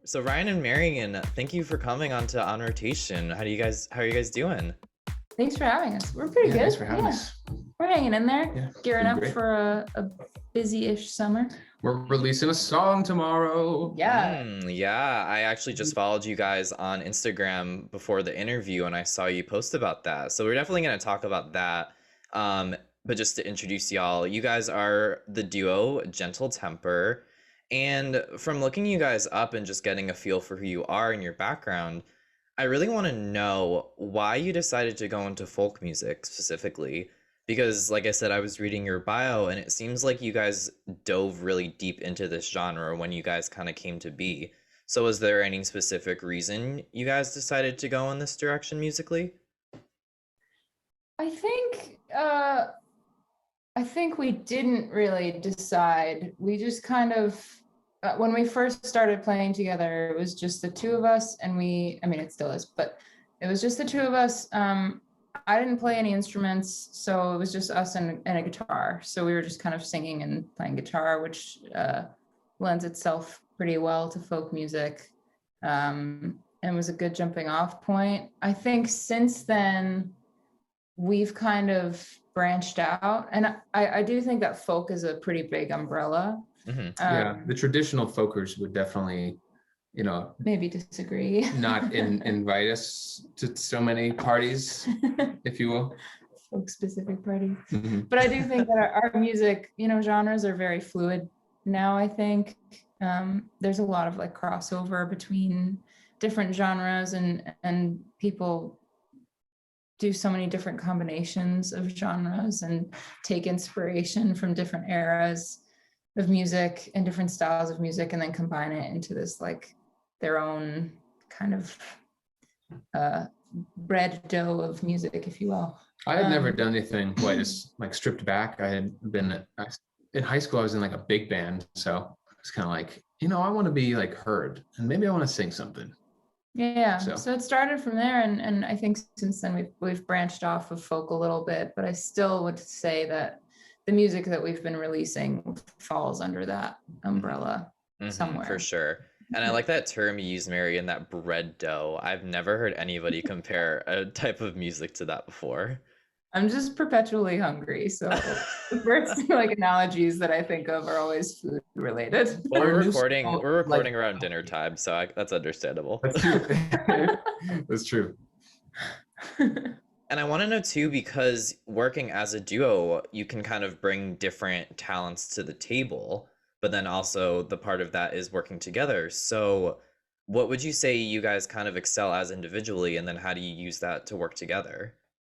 So Ryan and Marion, thank you for coming on to On Rotation. How are you guys doing? Thanks for having us. We're pretty good. Thanks for having us. We're hanging in there, gearing doing up great. for a busy-ish summer. We're releasing a song tomorrow. Yeah, I actually just followed you guys on Instagram before the interview and I saw you post about that. So we're definitely going to talk about that. But just to introduce y'all, you guys are the duo Gentle Temper. And from looking you guys up and just getting a feel for who you are and your background, I really want to know why you decided to go into folk music specifically. Because, like I said, I was reading your bio and it seems like you guys dove really deep into this genre when you guys kind of came to be. So, was there any specific reason you guys decided to go in this direction musically? I think we didn't really decide. We just kind of when we first started playing together, it was just the two of us, and I mean, it still is, but it was just the two of us. I didn't play any instruments, so it was just us and a guitar. So we were just kind of singing and playing guitar, which lends itself pretty well to folk music, and was a good jumping off point. I think since then, we've kind of branched out, and I do think that folk is a pretty big umbrella. Mm-hmm. The traditional folkers would definitely, maybe disagree. not invite us to so many parties, if you will. Folk specific parties. Mm-hmm. But I do think that our music, genres are very fluid now. I think there's a lot of like crossover between different genres, and people do so many different combinations of genres and take inspiration from different eras of music and different styles of music, and then combine it into this like their own kind of bread dough of music, if you will. I had never done anything quite as like stripped back. I had been in high school. I was in like a big band, so it's kind of like, I want to be like heard, and maybe I want to sing something. Yeah. So it started from there, and I think since then we've branched off of folk a little bit, but I still would say that the music that we've been releasing falls under that umbrella somewhere. For sure. And I like that term you use, Marion, that bread dough. I've never heard anybody compare a type of music to that before. I'm just perpetually hungry, so the first like analogies that I think of are always food related. Well, we're recording around dinner time, so that's understandable. That's true. That's true. And I want to know too, because working as a duo, you can kind of bring different talents to the table, but then also the part of that is working together. So what would you say you guys kind of excel as individually, and then how do you use that to work together?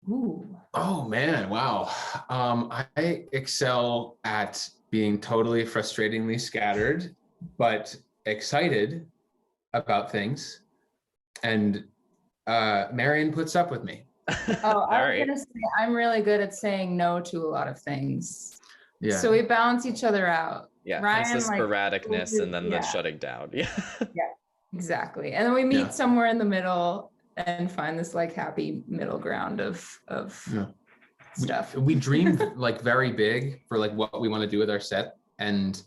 Ooh. Oh man, wow. I excel at being totally frustratingly scattered, but excited about things. And Marion puts up with me. Oh, I was gonna say I'm really good at saying no to a lot of things. Yeah. So we balance each other out. Yeah, Ryan, hence the sporadicness and then the shutting down. Yeah. Yeah, exactly. And then we meet somewhere in the middle and find this like happy middle ground of stuff. We dreamed like very big for like what we want to do with our set. And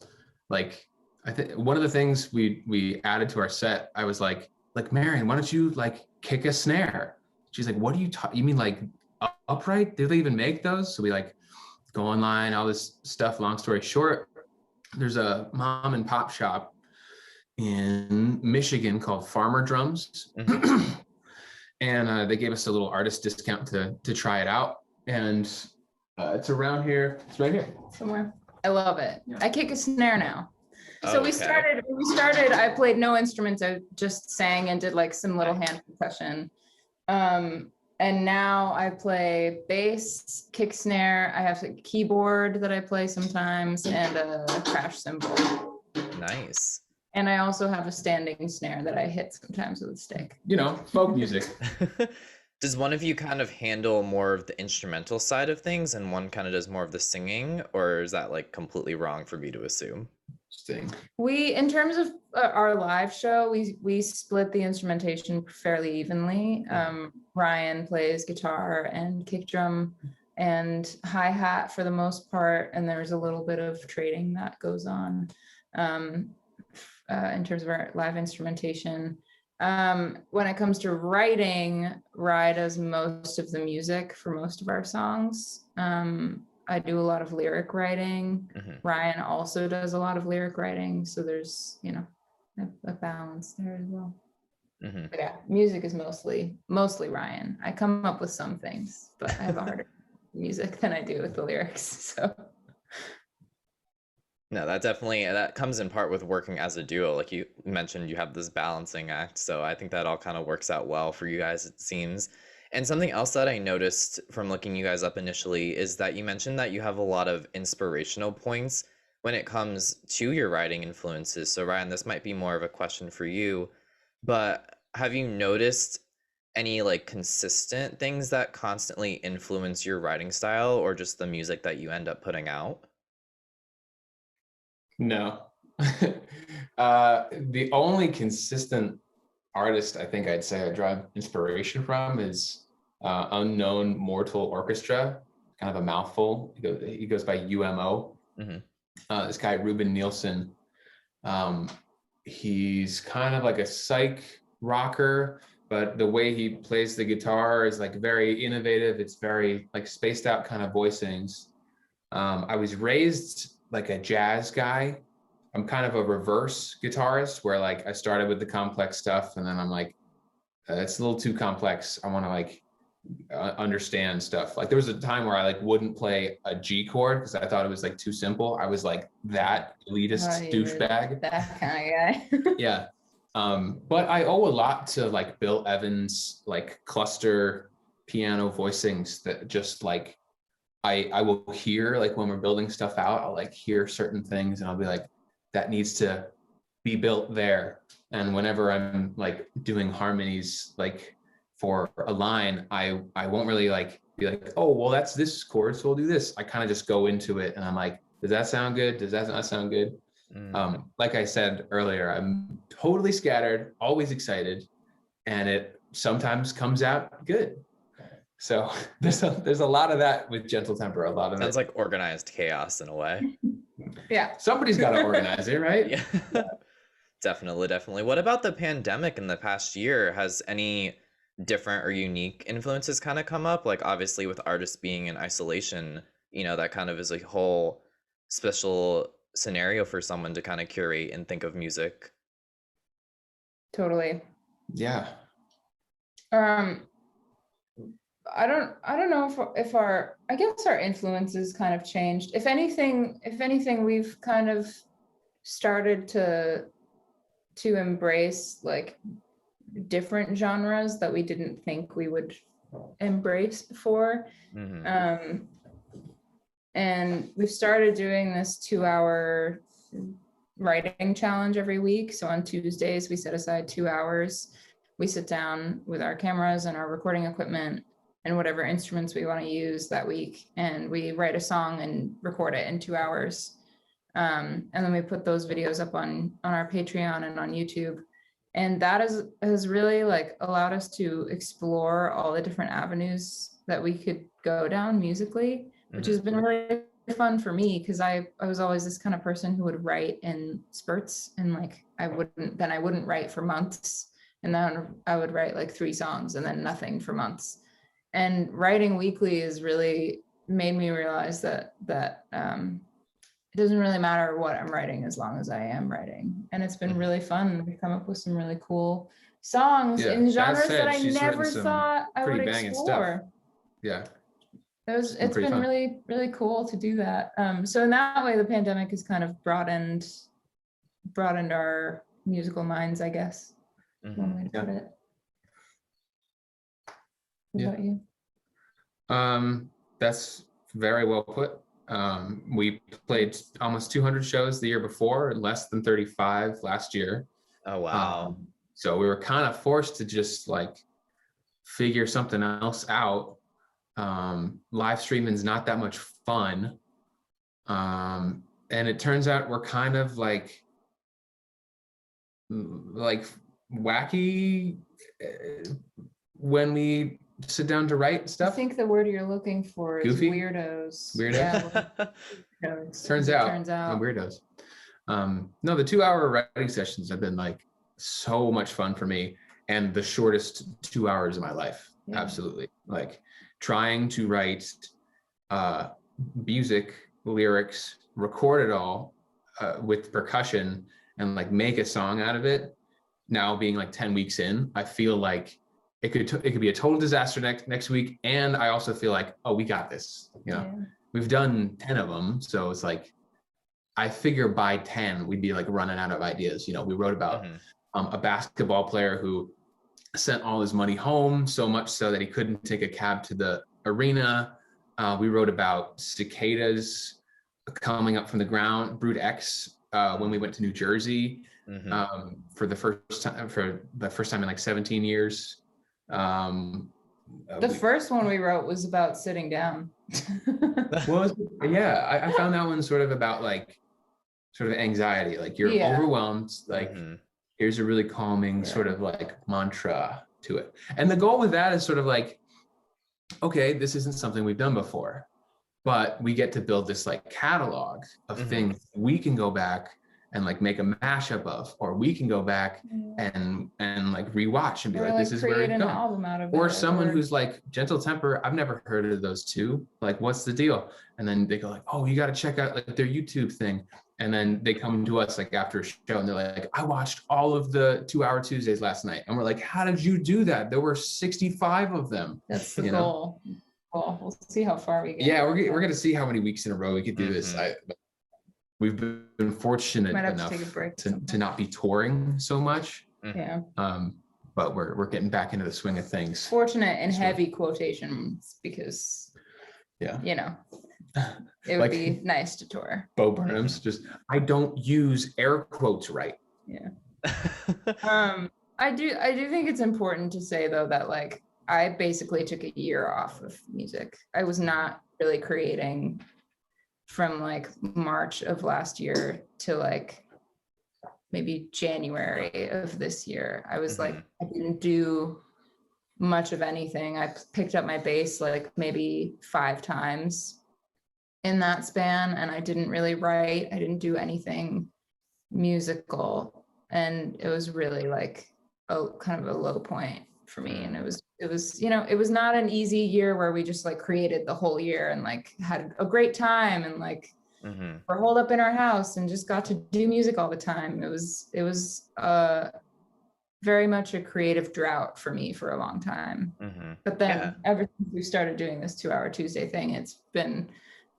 like I think one of the things we added to our set, I was like Marion, why don't you like kick a snare? She's like, what are you mean like upright? Do they even make those? So we like go online, all this stuff. Long story short, there's a mom and pop shop in Michigan called Farmer Drums. Mm-hmm. And they gave us a little artist discount to try it out. And it's around here. It's right here. Somewhere. I love it. Yeah. I kick a snare now. So we okay. started, I played no instruments. I just sang and did like some little hand percussion. And now I play bass, kick snare. I have a keyboard that I play sometimes and a crash cymbal. Nice. And I also have a standing snare that I hit sometimes with a stick. Folk music. Does one of you kind of handle more of the instrumental side of things and one kind of does more of the singing, or is that like completely wrong for me to assume? We, in terms of our live show, we split the instrumentation fairly evenly. Ryan plays guitar and kick drum and hi-hat for the most part, and there's a little bit of trading that goes on. in terms of our live instrumentation. When it comes to writing, Rye does most of the music for most of our songs. I do a lot of lyric writing. Ryan also does a lot of lyric writing. So there's, you know, a balance there as well. But yeah, music is mostly Ryan. I come up with some things, but I have a harder music than I do with the lyrics. So no, that comes in part with working as a duo. Like you mentioned, you have this balancing act. So I think that all kind of works out well for you guys, it seems. And something else that I noticed from looking you guys up initially is that you mentioned that you have a lot of inspirational points when it comes to your writing influences. So Ryan, this might be more of a question for you, but have you noticed any like consistent things that constantly influence your writing style or just the music that you end up putting out? No. The only consistent artist I think I'd say I draw inspiration from is Unknown Mortal Orchestra, kind of a mouthful. He goes by UMO. This guy, Ruben Nielsen, he's kind of like a psych rocker, but the way he plays the guitar is like very innovative. It's very like spaced out kind of voicings. I was raised like a jazz guy. I'm kind of a reverse guitarist where like I started with the complex stuff and then I'm like, it's a little too complex. I want to like understand stuff. Like there was a time where I like wouldn't play a G chord because I thought it was like too simple. I was like that elitist douchebag. That kind of guy. Yeah. But I owe a lot to like Bill Evans, like cluster piano voicings that just like, I will hear like when we're building stuff out, I'll like hear certain things and I'll be like, that needs to be built there. And whenever I'm like doing harmonies, like for a line, I won't really like be like, oh, well, that's this chord, so we'll do this. I kind of just go into it and I'm like, does that sound good? Does that not sound good? Like I said earlier, I'm totally scattered, always excited, and it sometimes comes out good. So there's a lot of that with Gentle Temper. A lot of Sounds like organized chaos in a way. Yeah. Somebody's got to organize it, right? Yeah. Definitely. What about the pandemic in the past year? Has any different or unique influences kind of come up? Like obviously with artists being in isolation, you know, that kind of is a whole special scenario for someone to kind of curate and think of music. Totally. Yeah. I don't know if our, I guess our influences kind of changed. If anything, we've kind of started to embrace like different genres that we didn't think we would embrace before. And we've started doing this 2-hour writing challenge every week. So on Tuesdays, we set aside 2 hours. We sit down with our cameras and our recording equipment and whatever instruments we want to use that week. And we write a song and record it in 2 hours. And then we put those videos up on our Patreon and on YouTube. And that has really like allowed us to explore all the different avenues that we could go down musically, which has been really fun for me because I was always this kind of person who would write in spurts and like I wouldn't write for months. And then I would write like 3 songs and then nothing for months. And writing weekly has really made me realize that it doesn't really matter what I'm writing as long as I am writing. And it's been really fun. We've come up with some really cool songs in genres that I never thought I would explore. Yeah. It's been fun. Really, really cool to do that. So in that way, the pandemic has kind of broadened our musical minds, I guess. One way to put it. What about you? That's very well put. We played almost 200 shows the year before, less than 35 last year. Oh, wow. So we were kind of forced to just like figure something else out. Live streaming is not that much fun. And it turns out we're kind of like wacky when we sit down to write stuff. I think the word you're looking for is goofy? Weirdos. Weirdos? Yeah, Turns out I'm weirdos. No, the 2-hour writing sessions have been like so much fun for me, and the shortest 2 hours of my life. Yeah. Absolutely. Like trying to write music, lyrics, record it all with percussion, and like make a song out of it. Now being like 10 weeks in, I feel like it could be a total disaster next week, and I also feel like, oh, we got this. Yeah. We've done 10 of them, so it's like I figure by 10 we'd be like running out of ideas. We wrote about a basketball player who sent all his money home, so much so that he couldn't take a cab to the arena. We wrote about cicadas coming up from the ground, Brood X, when we went to New Jersey for the first time in like 17 years. The first one we wrote was about sitting down. I found that one sort of about like sort of anxiety, like you're overwhelmed, like here's a really calming sort of like mantra to it. And the goal with that is sort of like, okay, this isn't something we've done before, but we get to build this like catalog of things we can go back and like make a mashup of, or we can go back and like rewatch and be like, this is where we've gone. Album out of or someone who's like Gentle Temper, I've never heard of those two. Like, what's the deal? And then they go like, oh, you got to check out like their YouTube thing. And then they come to us like after a show and they're like, I watched all of the 2-Hour Tuesdays last night. And we're like, how did you do that? There were 65 of them. That's the goal. Well, we'll see how far we get. Yeah, we're going to see how many weeks in a row we could do this. We've been fortunate enough to not be touring so much. Yeah. But we're getting back into the swing of things. Fortunate in heavy quotations, because it would be nice to tour. Bo Burnham's just, I don't use air quotes right. Yeah. I do think it's important to say though that like I basically took a year off of music. I was not really creating from like March of last year to like maybe January of this year. I was like, I didn't do much of anything. I picked up my bass like maybe 5 times in that span, and I didn't really write. I didn't do anything musical, and it was really like a kind of a low point for me. And it was it was not an easy year where we just like created the whole year and like had a great time and like we're holed up in our house and just got to do music all the time. It was very much a creative drought for me for a long time. But then ever since we started doing this 2-Hour Tuesday thing, it's been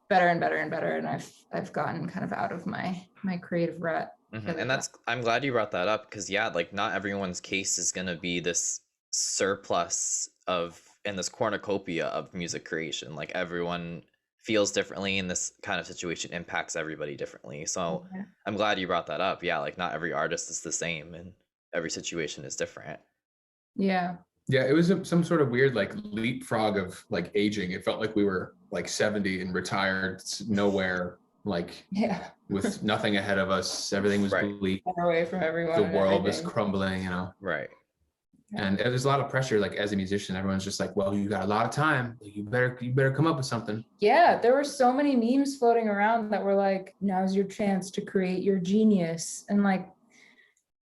better and better and better, and I've gotten kind of out of my creative rut. And I'm glad you brought that up, because like not everyone's case is going to be this surplus and this cornucopia of music creation. Like everyone feels differently, and this kind of situation impacts everybody differently. So I'm glad you brought that up. Like not every artist is the same, and every situation is different. Yeah, it was some sort of weird like leapfrog of like aging. It felt like we were like 70 and retired nowhere, like with nothing ahead of us. Everything was bleak, far away from everyone. The world was crumbling, Right. And there's a lot of pressure, like as a musician, everyone's just like, well, you got a lot of time, you better come up with something. Yeah, there were so many memes floating around that were like, now's your chance to create your genius, and like,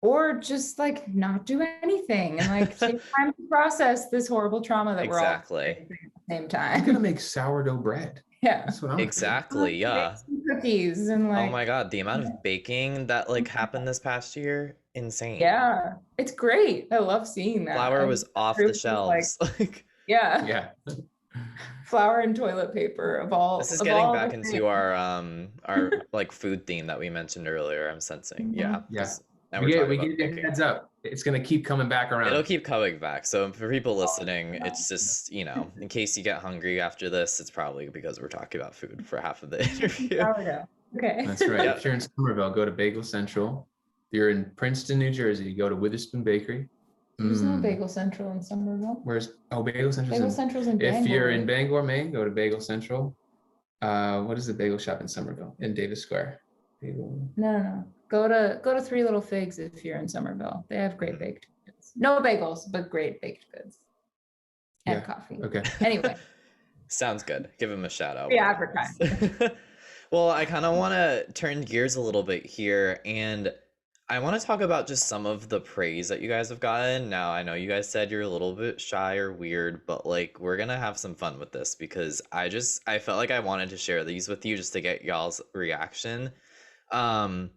or just like not do anything and like take time to process this horrible trauma that we're all at the same time. I'm gonna make sourdough bread. Yeah, that's what I'm exactly. Yeah, cookies and like, oh my god, the amount of baking that like happened this past year, insane. Yeah, it's great. I love seing that. Flour was off the shelves. Like, yeah. Flour and toilet paper of all. This is getting back into our like food theme that we mentioned earlier. I'm sensing. Yeah. We get heads up. It's gonna keep coming back around. It'll keep coming back. So for people listening, it's just in case you get hungry after this, it's probably because we're talking about food for half of the interview. Okay. That's right. If you're in Somerville, go to Bagel Central. If you're in Princeton, New Jersey, go to Witherspoon Bakery. There's no Bagel Central in Somerville. Bagel Central? Bagel Central's in Bangor. If you're in Bangor, Maine, go to Bagel Central. What is the bagel shop in Somerville? In Davis Square. No. Go to Three Little Figs if you're in Somerville. They have great baked goods. No bagels, but great baked goods. And coffee. Okay. Anyway. Sounds good. Give them a shout out. Yeah, advertise. Well, I kind of want to turn gears a little bit here, and I want to talk about just some of the praise that you guys have gotten. Now, I know you guys said you're a little bit shy or weird, but like we're gonna have some fun with this because I felt like I wanted to share these with you just to get y'all's reaction. Um,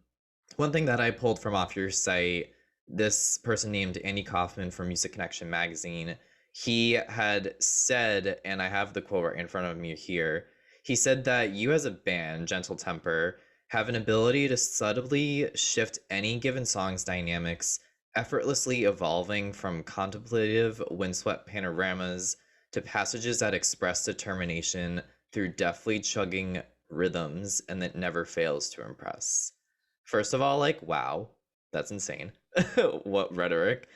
One thing that I pulled from off your site, this person named Andy Kaufman from Music Connection magazine, he had said, and I have the quote right in front of me here. He said that you as a band, Gentle Temper, have an ability to subtly shift any given song's dynamics, effortlessly evolving from contemplative, windswept panoramas to passages that express determination through deftly chugging rhythms and that never fails to impress. First of all, like, wow, that's insane. What rhetoric.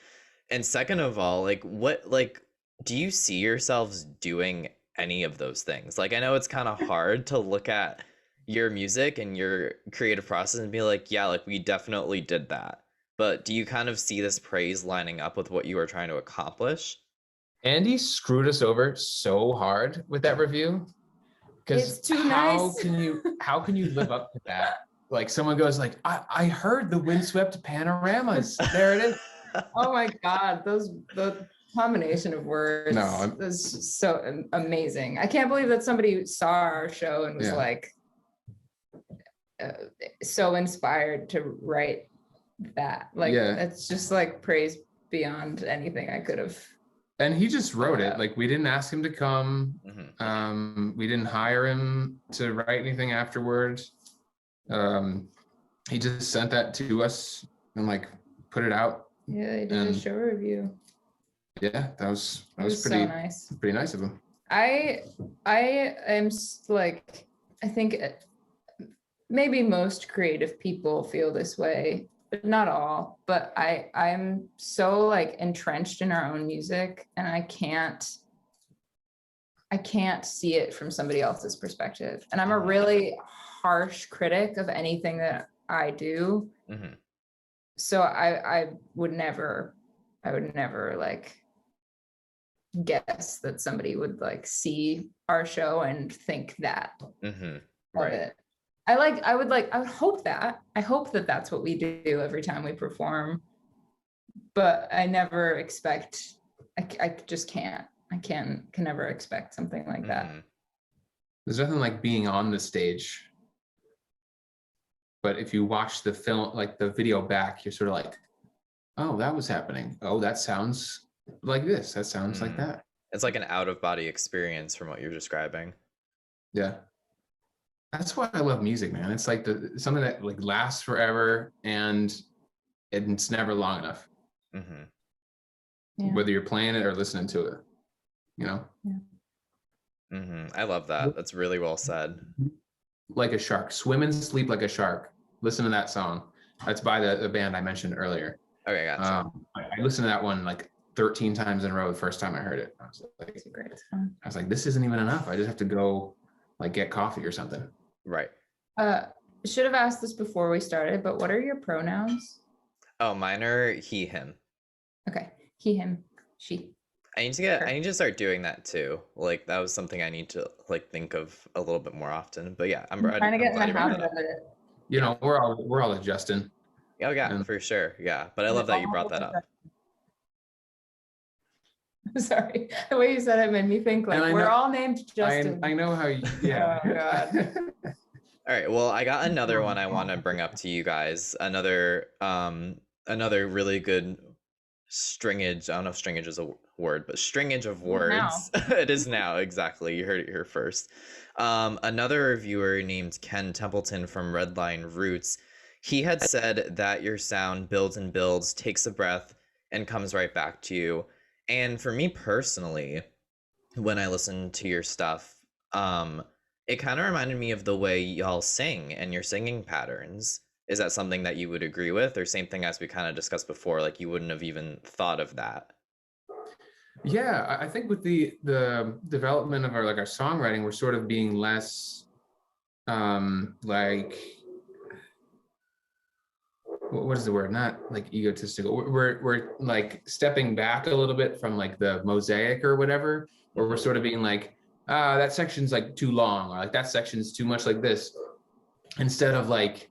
And second of all, do you see yourselves doing any of those things? Like, I know it's kind of hard to look at your music and your creative process and be like, yeah, like we definitely did that. But do you kind of see this praise lining up with what you were trying to accomplish? Andy screwed us over so hard with that review. It's Because too how nice. how can you live up to that? Like someone goes like, I heard the windswept panoramas. There it is. Oh my God, the combination of words No, is so amazing. I can't believe that somebody saw our show and was Yeah. like so inspired to write that. Like, Yeah. it's just like praise beyond anything I could have. And he just wrote it. Like we didn't ask him to come. Mhm. We didn't hire him to write anything afterwards. He just sent that to us and like put it out. Yeah, they did a And- show review. Yeah, that was It was pretty so nice. pretty nice of him. I am like, I think maybe most creative people feel this way, but not all. But I'm so like entrenched in our own music, and I can't see it from somebody else's perspective. And I'm a really harsh critic of anything that I do. Mhm. So I would never like guess that somebody would like see our show and think that Mhm. of Right. it. I would hope that. I hope that that's what we do every time we perform. But I never expect, I just can't. I can never expect something like that. Mhm. There's nothing like being on the stage. But if you watch the film, like the video back, you're sort of like, oh, that was happening. Oh, that sounds like this. That sounds like that. It's like an out of body experience from what you're describing. Yeah. That's why I love music, man. It's like something that like lasts forever and it's never long enough, Mhm. Yeah. whether you're playing it or listening to it, you know? Mhm. I love that. That's really well said. Like a shark, swim and sleep like a shark. Listen to that song. That's by the band I mentioned earlier. Okay, gotcha. I listened to that one like 13 times in a row the first time I heard it. It's a great song. I was like, this isn't even enough. I just have to go like get coffee or something. Right. Should have asked this before we started, but what are your pronouns? Oh, mine are he, him. Okay. He, him, she. I need to start doing that too. Like that was something I need to like think of a little bit more often. But yeah, I'm Trying to get in glad the you brought habit that up. of it. You know, we're all adjusting. Oh yeah, And- for sure. Yeah, but I love that you brought that up. Sorry, the way you said it made me think like And I we're know- all named Justin. I know how you, yeah. Oh, God. All right, well, I got another one I want to bring up to you guys. Another really good stringage. I don't know if stringage is a word, but stringage of words. It is now, exactly. You heard it here first. Another reviewer named Ken Templeton from Redline Roots, he had said that your sound builds and builds, takes a breath, and comes right back to you. And for me personally, when I listen to your stuff, it kind of reminded me of the way y'all sing and your singing patterns. Is that something that you would agree with, or same thing as we kind of discussed before, like you wouldn't have even thought of that? Yeah, I think with the development of our songwriting, we're sort of being less like, what is the word? Not like egotistical. We're like stepping back a little bit from like the mosaic or whatever, where we're sort of being like, that section's like too long, or like that section's too much like this. instead of like,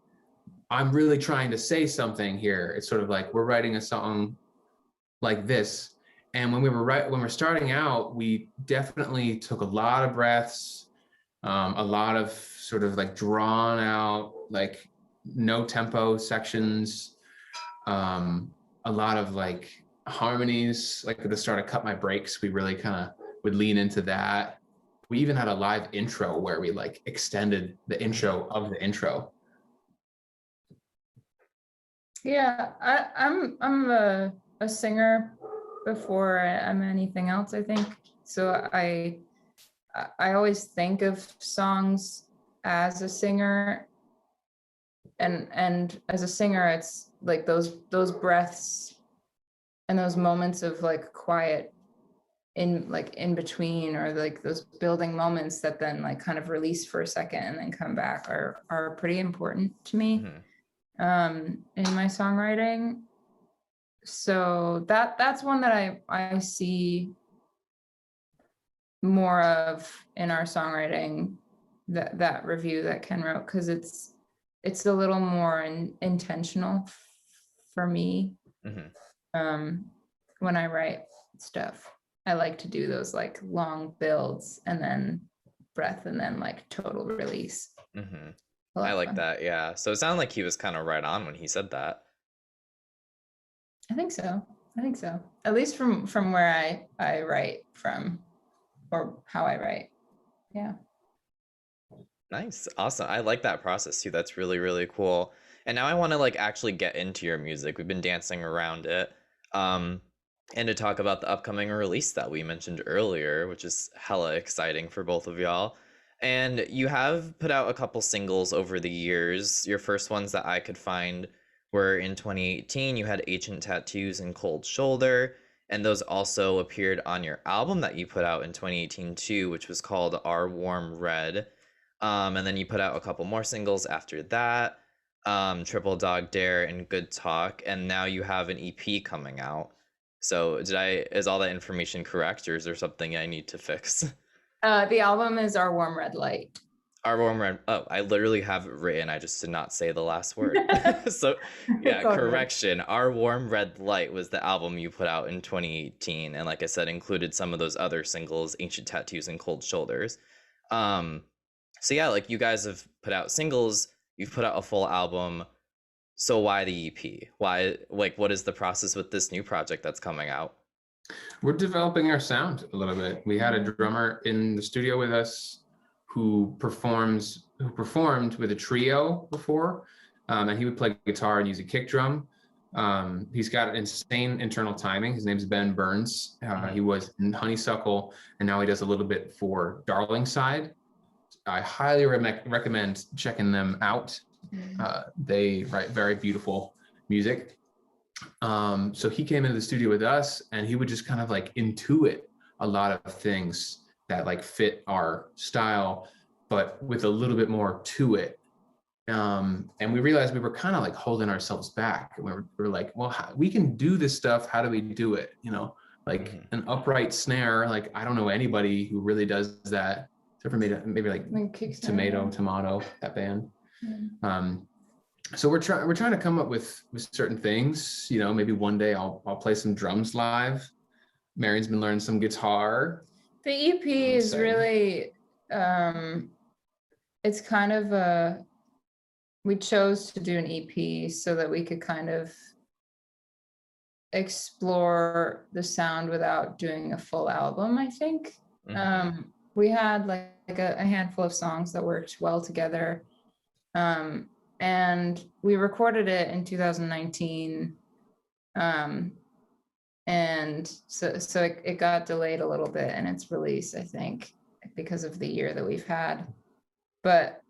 I'm really trying to say something here, it's sort of like we're writing a song like this. And when we're starting out, we definitely took a lot of breaths, a lot of sort of like drawn out, like no tempo sections, a lot of like harmonies. Like at the start of Cut My Breaks, we really kind of would lean into that. We even had a live intro where we like extended the intro of the intro. Yeah, I'm a singer before I'm anything else, I think. So I always think of songs as a singer, and as a singer, it's like those breaths and those moments of like quiet in between, or like those building moments that then like kind of release for a second and then come back are pretty important to me in my songwriting. So that's one that I see more of in our songwriting, that review that Ken wrote, because it's a little more intentional for me. When I write stuff, I like to do those like long builds and then breath and then like total release. I like that. Yeah. So it sounded like he was kind of right on when he said that. I think so. At least from where I write from, or how I write. Yeah. Nice. Awesome. I like that process too. That's really, really cool. And now I want to like actually get into your music. We've been dancing around it. And to talk about the upcoming release that we mentioned earlier, which is hella exciting for both of y'all. And you have put out a couple singles over the years. Your first ones that I could find were in 2018. You had Ancient Tattoos and Cold Shoulder. And those also appeared on your album that you put out in 2018 too, which was called Our Warm Red. And then you put out a couple more singles after that, Triple Dog Dare and Good Talk. And now you have an EP coming out. So is all that information correct, or is there something I need to fix? The album is Our Warm Red Light. Our Warm Red. Oh, I literally have it written. I just did not say the last word. So yeah, correction. Our Warm Red Light was the album you put out in 2018. And like I said, included some of those other singles, Ancient Tattoos and Cold Shoulders. So yeah, like you guys have put out singles, you've put out a full album. So why the EP? Why, like, what is the process with this new project that's coming out? We're developing our sound a little bit. We had a drummer in the studio with us who performed with a trio before, and he would play guitar and use a kick drum. He's got insane internal timing. His name's Ben Burns. He was in Honeysuckle, and now he does a little bit for Darling Side. I highly recommend checking them out. They write very beautiful music. So he came into the studio with us, and he would just kind of like intuit a lot of things that like fit our style, but with a little bit more to it. And we realized we were kind of like holding ourselves back. We were like, well, we can do this stuff. How do we do it? You know, like an upright snare. Like, I don't know anybody who really does that, except for maybe like Tomato, that band. So we're trying to come up with certain things. You know, maybe one day I'll play some drums live. Marion's been learning some guitar. The EP is really, it's kind of we chose to do an EP so that we could kind of explore the sound without doing a full album, I think. We had like a handful of songs that worked well together. And we recorded it in 2019. And so it got delayed a little bit in its release, I think, because of the year that we've had. But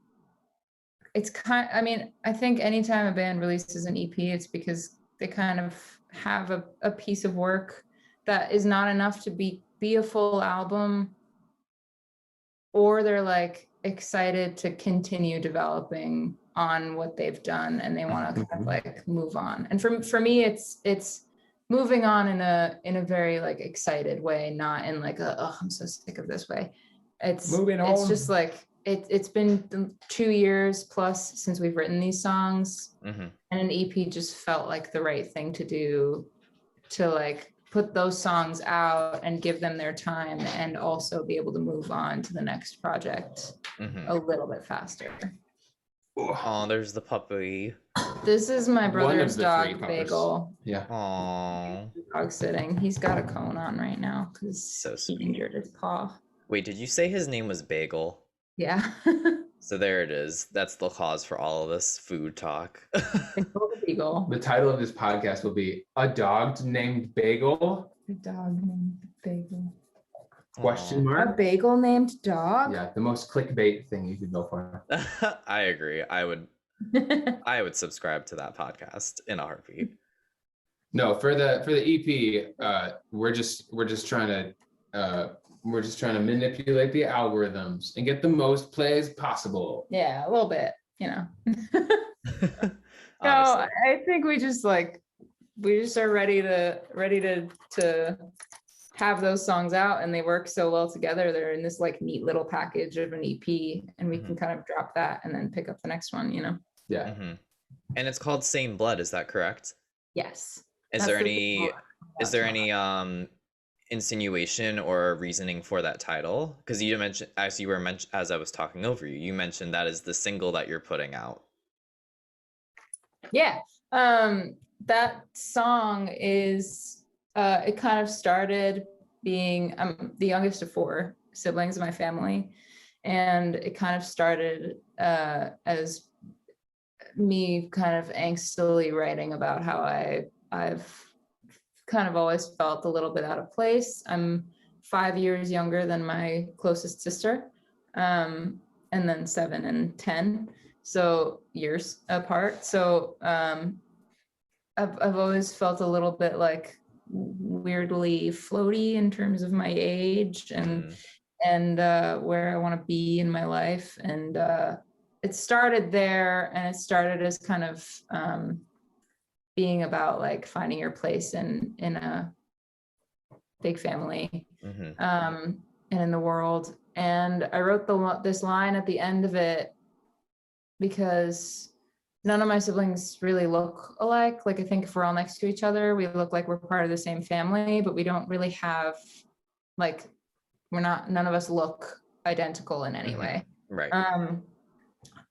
it's I think anytime a band releases an EP, it's because they kind of have a piece of work that is not enough to be a full album, or they're like excited to continue developing on what they've done and they want to kind of like move on. And for me, it's moving on in a very like excited way, not in like oh, I'm so sick of this way. It's moving on. It's just like it's been 2 years plus since we've written these songs, Mm-hmm. and an EP just felt like the right thing to do, to like put those songs out and give them their time and also be able to move on to the next project Mm-hmm. a little bit faster. Oh, there's the puppy. This is my One brother's of the three dog, puppers. Bagel. Yeah. Oh, Dog sitting. He's got a cone on right now because so he sweet. injured his paw. Wait, did you say his name was Bagel? Yeah. So there it is. That's the cause for all of this food talk. Beagle. The title of this podcast will be A Dog Named Bagel? A dog named Bagel. Question A mark? bagel named dog? Yeah, the most clickbait thing you could go for. I agree. I would subscribe to that podcast in a heartbeat. No, for the EP, we're just trying to manipulate the algorithms and get the most plays possible. Yeah, a little bit, you know. Honestly. No, I think we just are ready to have those songs out, and they work so well together. They're in this like neat little package of an EP, and we can kind of drop that and then pick up the next one, you know. Yeah. Mm-hmm. And it's called Same Blood, is that correct? Yes. Is there any insinuation or reasoning for that title? Because you mentioned, as I was talking over you, you mentioned that is the single that you're putting out. Yeah. That song is it kind of started being, I'm the youngest of 4 siblings in my family, and it kind of started as me kind of angstily writing about how I've kind of always felt a little bit out of place. I'm 5 years younger than my closest sister, and then 7 and 10, so years apart. So I've always felt a little bit like weirdly floaty in terms of my age and where I want to be in my life. And it started there, and it started as kind of being about like finding your place in a big family and in the world. And I wrote this line at the end of it because none of my siblings really look alike. Like, I think if we're all next to each other, we look like we're part of the same family, but we don't really have, like, none of us look identical in any way. Right.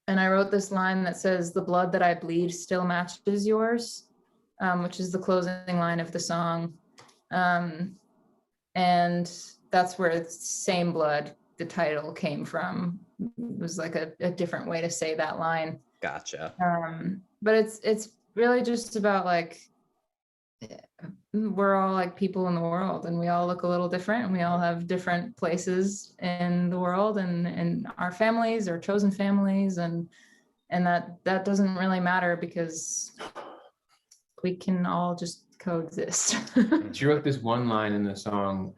And I wrote this line that says, "The blood that I bleed still matches yours," which is the closing line of the song. And that's where Same Blood, the title, came from. It was like a different way to say that line. Gotcha. But it's really just about like, we're all like people in the world, and we all look a little different, and we all have different places in the world, and our families, our chosen families, and that doesn't really matter because we can all just coexist. She wrote this one line in the song,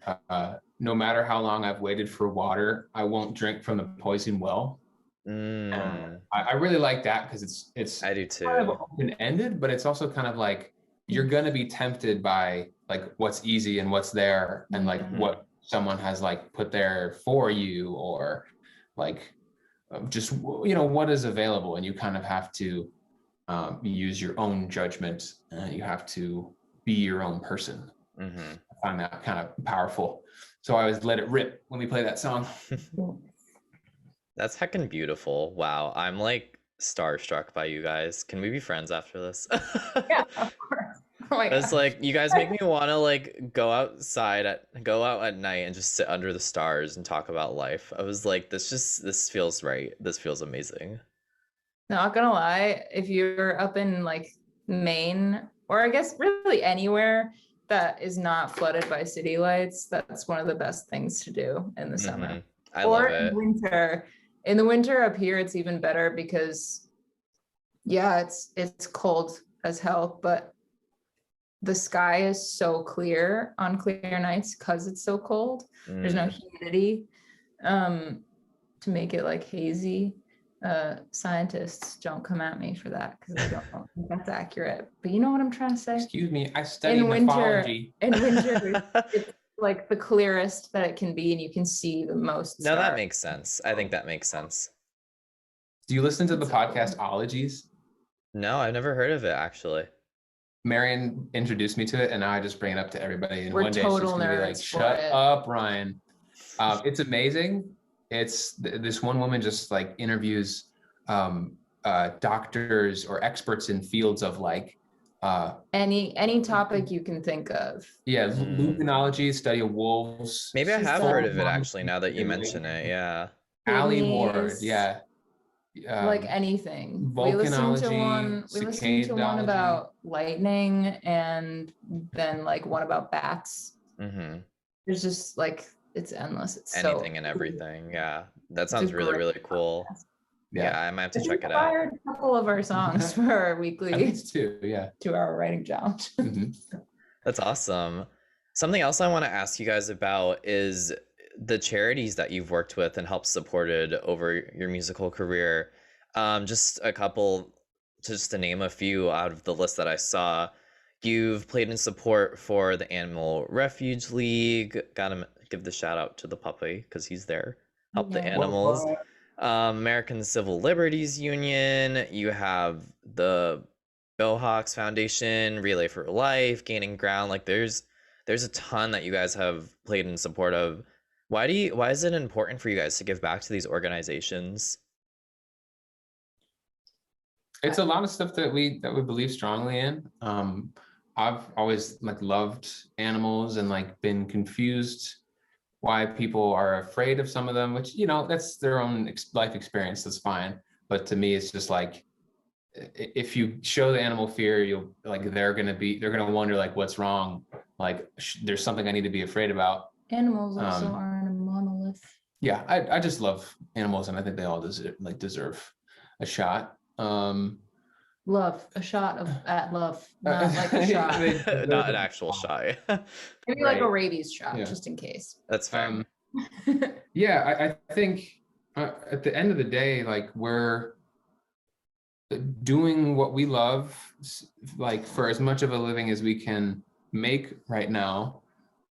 no matter how long I've waited for water, I won't drink from the poison well. I really like that because it's I do too. kind of open-ended, but it's also kind of like you're gonna be tempted by like what's easy and what's there, and like what someone has like put there for you, or like just what is available, and you kind of have to use your own judgment. You have to be your own person. I find that kind of powerful, so I always let it rip when we play that song. That's heckin' beautiful. Wow, I'm like starstruck by you guys. Can we be friends after this? Yeah, of course. Oh my It's gosh. like you guys make me want to like go out at night and just sit under the stars and talk about life. I was like, this feels right. This feels amazing. Not gonna lie, if you're up in like Maine, or I guess really anywhere that is not flooded by city lights, that's one of the best things to do in the summer. I Or love it. in winter. In the winter up here, it's even better because, yeah, it's cold as hell, but the sky is so clear on clear nights because it's so cold. There's no humidity to make it like hazy. Scientists don't come at me for that because I don't think that's accurate. But you know what I'm trying to say? Excuse me, I study In winter, mythology. in winter, like the clearest that it can be, and you can see the most No, that stars. makes sense. I think that makes sense. Do you listen to the podcast Ologies? No, I've never heard of it actually. Marion introduced me to it, and now I just bring it up to everybody. And We're one day she's total gonna be like, nerds for "Shut it." up, Ryan." It's amazing. It's this one woman just like interviews doctors or experts in fields of like Any topic you can think of. luminology, study of wolves. Maybe I She's have done- heard of it actually now that you mention it. Yeah. Allie Ward, Kidneys, yeah. like anything. We listened to one. We listened to one volcanology. about lightning, and then like one about bats. Mm-hmm. There's just like it's endless. It's Anything so and everything. Yeah. That It's a sounds really, great really cool. Yeah, I might have to It check it out. inspired a couple of our songs for our At weekly least two, yeah. 2-hour writing challenge. Mhm. That's awesome. Something else I want to ask you guys about is the charities that you've worked with and helped supported over your musical career. Just a couple, just to name a few out of the list that I saw. You've played in support for the Animal Refuge League. Gotta give the shout out to the puppy because he's there. Help the Yeah. animals. American Civil Liberties Union. You have the Billhawks Foundation, Relay for Life, Gaining Ground. Like there's a ton that you guys have played in support of. Why is it important for you guys to give back to these organizations? It's a lot of stuff that we believe strongly in. I've always like loved animals and like been confused why people are afraid of some of them, which, you know, that's their own life experience. That's fine. But to me, it's just like, if you show the animal fear, you'll like, they're going to wonder like, what's wrong? Like there's something I need to be afraid about. Animals also aren't a monolith. Yeah. I just love animals, and I think they all deserve a shot. Love, a shot of at love, not like a shot. Not an actual shot. Maybe like a rabies shot, Yeah. just in case. That's fair. Yeah, I think at the end of the day, like we're doing what we love, like for as much of a living as we can make right now.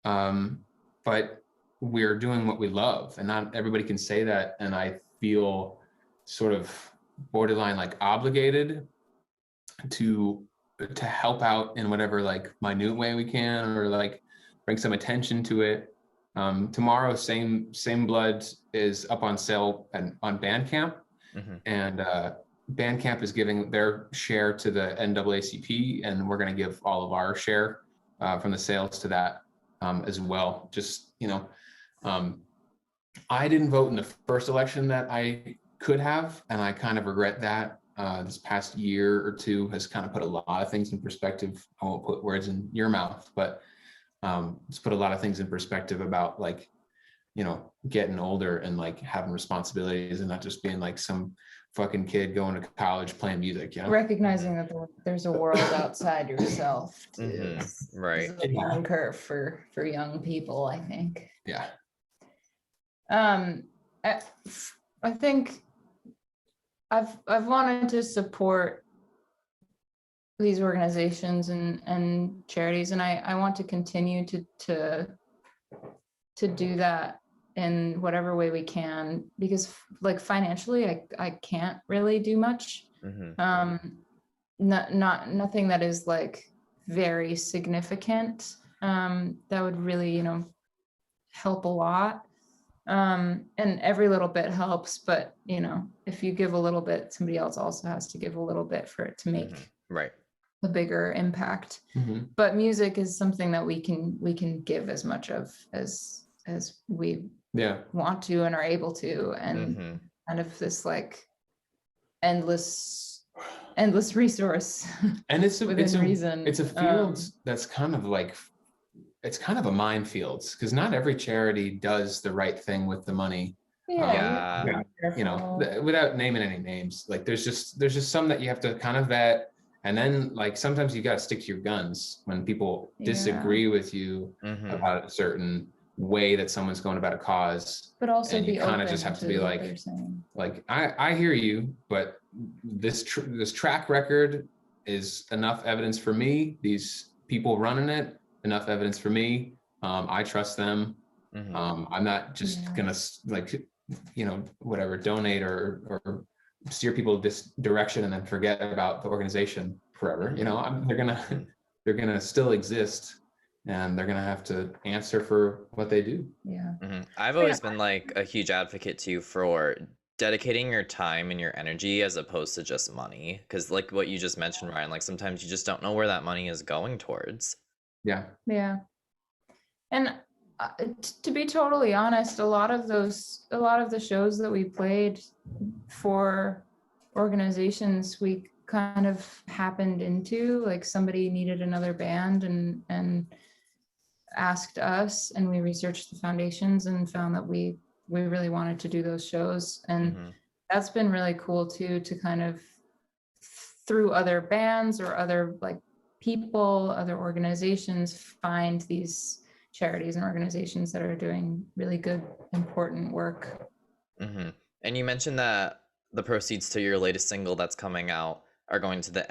But we're doing what we love, and not everybody can say that. And I feel sort of borderline like obligated to help out in whatever like minute way we can, or like bring some attention to it. Tomorrow, Same Blood is up on sale on Bandcamp, and Bandcamp is giving their share to the NAACP, and we're going to give all of our share from the sales to that as well. Just, you know, I didn't vote in the first election that I could have, and I kind of regret that. This past year or two has kind of put a lot of things in perspective. I won't put words in your mouth, but it's put a lot of things in perspective about like, you know, getting older and like having responsibilities and not just being like some fucking kid going to college playing music, you know? Recognizing that there's a world outside yourself too. Right. It's a learning curve for young people, I think. Yeah. I think I've wanted to support these organizations and charities, and I want to continue to do that in whatever way we can, because like financially I can't really do much. Nothing that is like very significant that would really, you know, help a lot. And every little bit helps, but you know, if you give a little bit, somebody else also has to give a little bit for it to make right a bigger impact. But music is something that we can give as much of as we want to and are able to, and kind of this like endless resource. And it's a reason. It's a field that's kind of like, it's kind of a minefield, because not every charity does the right thing with the money. Yeah. You know, without naming any names, like there's just some that you have to kind of vet, and then like sometimes you got to stick to your guns when people disagree with you about a certain way that someone's going about a cause. But also, and you kind of just have to be like I hear you, but this track record is enough evidence for me. These people running it, enough evidence for me. I trust them. I'm not just gonna like, whatever, donate or steer people this direction and then forget about the organization forever. They're gonna still exist, and they're gonna have to answer for what they do. Yeah. I've always been like a huge advocate too for dedicating your time and your energy as opposed to just money, because like what you just mentioned, Ryan, like sometimes you just don't know where that money is going towards. Yeah. And to be totally honest, a lot of the shows that we played for organizations, we kind of happened into, like somebody needed another band and asked us, and we researched the foundations and found that we really wanted to do those shows. And that's been really cool too, to kind of through other bands or other like people, other organizations, find these charities and organizations that are doing really good, important work. And you mentioned that the proceeds to your latest single that's coming out are going to the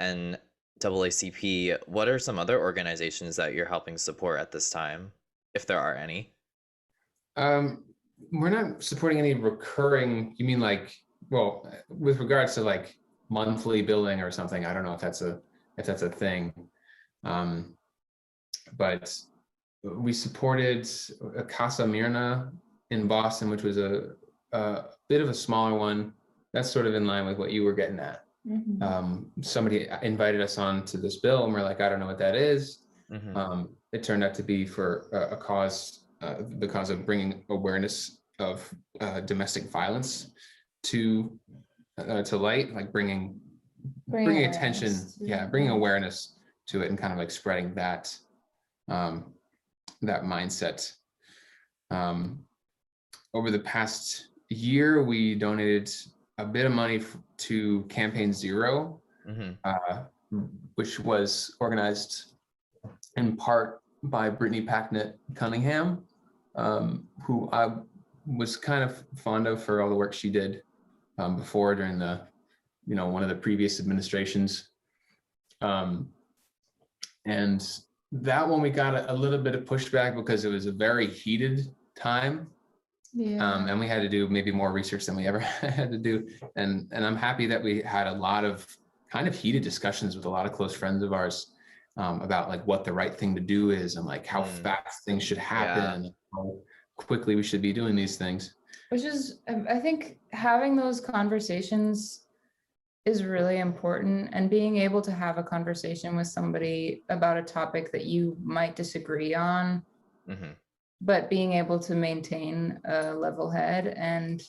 NAACP. What are some other organizations that you're helping support at this time, if there are any? We're not supporting any recurring, you mean like, well, with regards to like monthly billing or something, I don't know if that's a thing. But we supported Casa Mirna in Boston, which was a bit of a smaller one. That's sort of in line with what you were getting at. Somebody invited us on to this bill, and we're like, I don't know what that is. It turned out to be for a cause, the cause of bringing awareness of domestic violence to light, like bringing attention, bringing awareness to it, and kind of like spreading that that mindset. Over the past year, we donated a bit of money to Campaign Zero, which was organized in part by Brittany Packnett Cunningham, who I was kind of fond of for all the work she did before during the, one of the previous administrations. And that one we got a little bit of pushback because it was a very heated time. And we had to do maybe more research than we ever had to do. And I'm happy that we had a lot of kind of heated discussions with a lot of close friends of ours about like what the right thing to do is, and like how fast things should happen, and how quickly we should be doing these things. Which is, I think having those conversations is really important, and being able to have a conversation with somebody about a topic that you might disagree on, but being able to maintain a level head and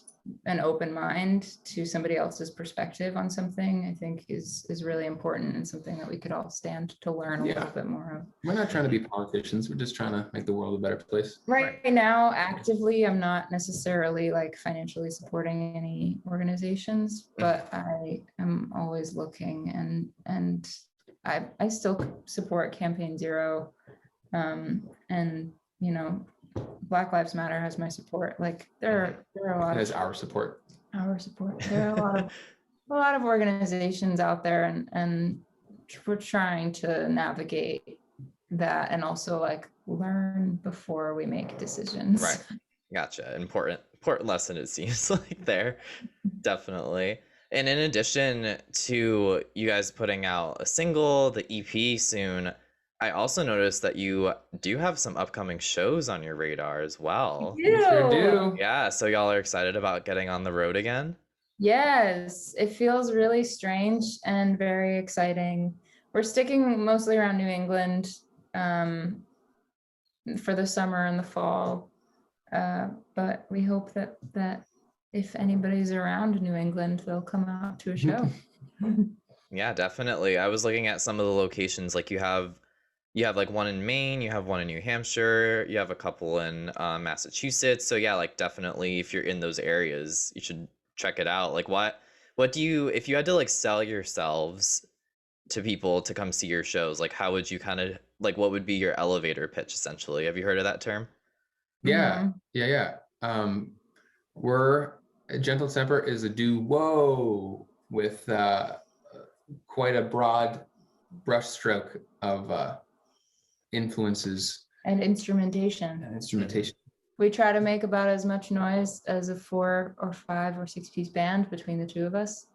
an open mind to somebody else's perspective on something, I think is really important, and something that we could all stand to learn a little bit more of. We're not trying to be politicians. We're just trying to make the world a better place. Right now, actively, I'm not necessarily like financially supporting any organizations, but I am always looking, and I still support Campaign Zero, and Black Lives Matter has my support. Like there are a lot of our support. There are a lot of organizations out there, and we're trying to navigate that, and also like learn before we make decisions. Right. Gotcha. Important lesson, it seems like there. Definitely. And in addition to you guys putting out a single, the EP soon, I also noticed that you do have some upcoming shows on your radar as well. We sure do. Yeah, so y'all are excited about getting on the road again? Yes, it feels really strange and very exciting. We're sticking mostly around New England for the summer and the fall, but we hope that if anybody's around New England, they'll come out to a show. Yeah, definitely. I was looking at some of the locations, like you have like one in Maine, you have one in New Hampshire, you have a couple in Massachusetts. So yeah, like definitely if you're in those areas, you should check it out. Like what do you, if you had to like sell yourselves to people to come see your shows, like how would you kind of, like what would be your elevator pitch essentially? Have you heard of that term? Yeah. We're Gentle Temper is a duo with quite a broad brushstroke of influences And instrumentation. and instrumentation. We try to make about as much noise as a 4 or 5 or 6 piece band between the two of us.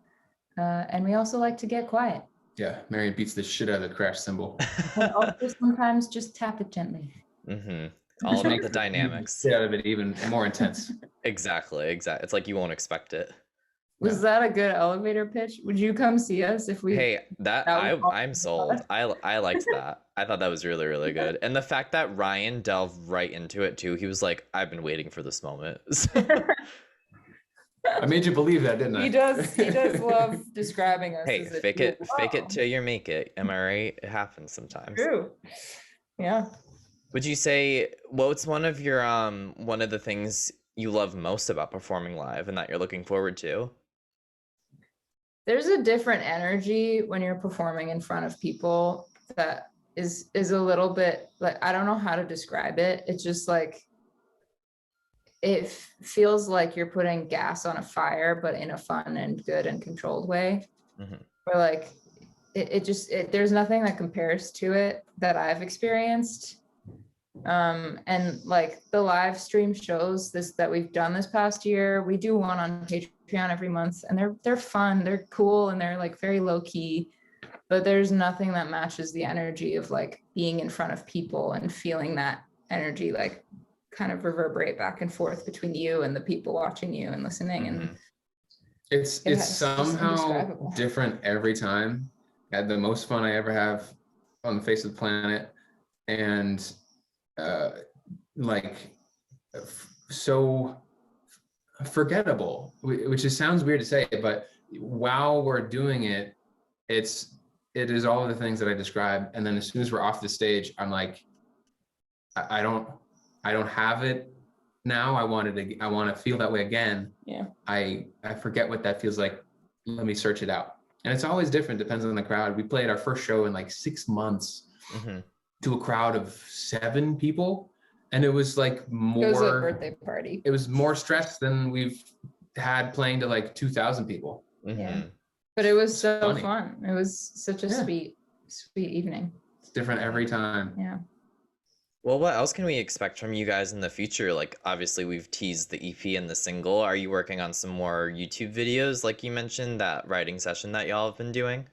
And we also like to get quiet. Yeah, Marion beats the shit out of the crash cymbal. And also sometimes just tap it gently. All about the dynamics. Get out of it even more intense. Exactly. It's like you won't expect it. Was that a good elevator pitch? Would you come see us if we? Hey, I'm sold. I liked that. I thought that was really, really good. And the fact that Ryan delved right into it too, he was like, I've been waiting for this moment. I made you believe that, didn't I? He does love describing us. Hey, as fake it till you make it. Am I right? It happens sometimes. True. Yeah. Would you say what's one of the things you love most about performing live and that you're looking forward to? There's a different energy when you're performing in front of people that is a little bit like, I don't know how to describe it. It's just like, it feels like you're putting gas on a fire, but in a fun and good and controlled way. Where like, there's nothing that compares to it that I've experienced. And like the live stream shows that we've done this past year, we do one on Patreon every month, and they're fun, they're cool, and they're like very low key, but there's nothing that matches the energy of like being in front of people and feeling that energy like kind of reverberate back and forth between you and the people watching you and listening. And it's somehow different every time. I had the most fun I ever have on the face of the planet, and so forgettable, which sounds weird to say, but while we're doing it, it is all of the things that I described. And then as soon as we're off the stage, I'm like, I don't have it now. I want to feel that way again. Yeah. I forget what that feels like. Let me search it out. And it's always different, depends on the crowd. We played our first show in like 6 months. To a crowd of 7 people, and it was like more. It was a birthday party. It was more stress than we've had playing to like 2,000 people. Yeah, but it was so fun. It was such a sweet evening. It's different every time. Yeah. Well, what else can we expect from you guys in the future? Like, obviously, we've teased the EP and the single. Are you working on some more YouTube videos, like you mentioned, that writing session that y'all have been doing?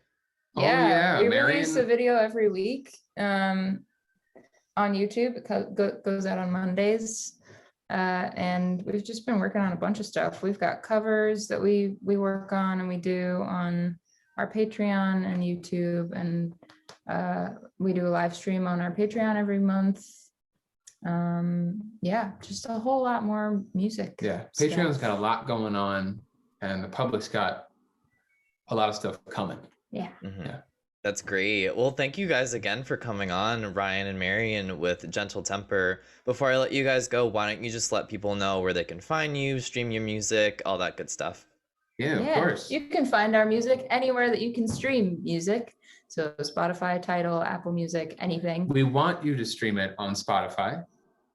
Yeah, we release a video every week on YouTube. It goes out on Mondays, and we've just been working on a bunch of stuff. We've got covers that we work on and we do on our Patreon and YouTube, and we do a live stream on our Patreon every month. Yeah, just a whole lot more music. Yeah, Patreon's got a lot going on, and the public's got a lot of stuff coming. Yeah. Yeah. That's great. Well, thank you guys again for coming on, Ryan and Marion with Gentle Temper. Before I let you guys go, why don't you just let people know where they can find you, stream your music, all that good stuff? Yeah, of course. You can find our music anywhere that you can stream music. So Spotify, Tidal, Apple Music, anything. We want you to stream it on Spotify,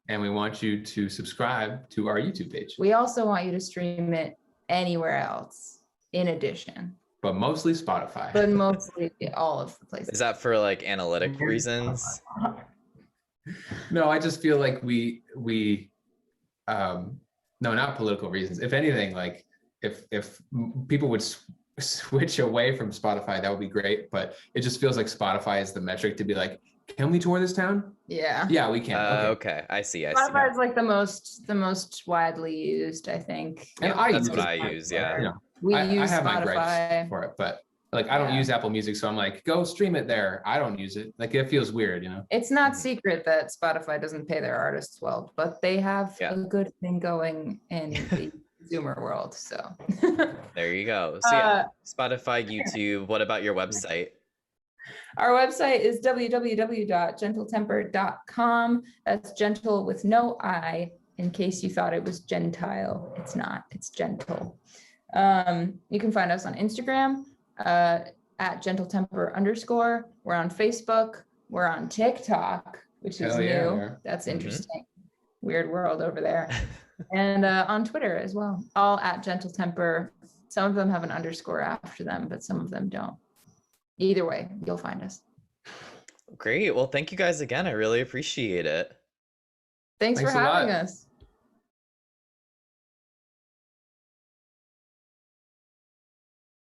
and we want you to subscribe to our YouTube page. We also want you to stream it anywhere else in addition. But mostly Spotify. But mostly all of the places. Is that for like analytic reasons? No, I just feel like we no, not political reasons. If anything, like if people would switch away from Spotify, that would be great. But it just feels like Spotify is the metric to be like, can we tour this town? Yeah. Yeah, we can. Okay, I see. Spotify is like the most widely used, I think. And that's what I use. Yeah. You know, I have Spotify. my gripes for it, but like I don't use Apple Music, so I'm like, go stream it there. I don't use it. Like it feels weird, you know. It's not secret that Spotify doesn't pay their artists well, but they have a good thing going in the consumer world. So there you go. So yeah, Spotify, YouTube. What about your website? Our website is www.gentletemper.com. That's gentle with no I, in case you thought it was Gentile. It's not, it's gentle. You can find us on Instagram at gentletemper_. We're on Facebook. We're on TikTok, which is new. That's interesting. Weird world over there. And on Twitter as well, all at gentletemper. Some of them have an underscore after them, but some of them don't. Either way, you'll find us. Great. Well, thank you guys again. I really appreciate it. Thanks for Thanks a lot. having us.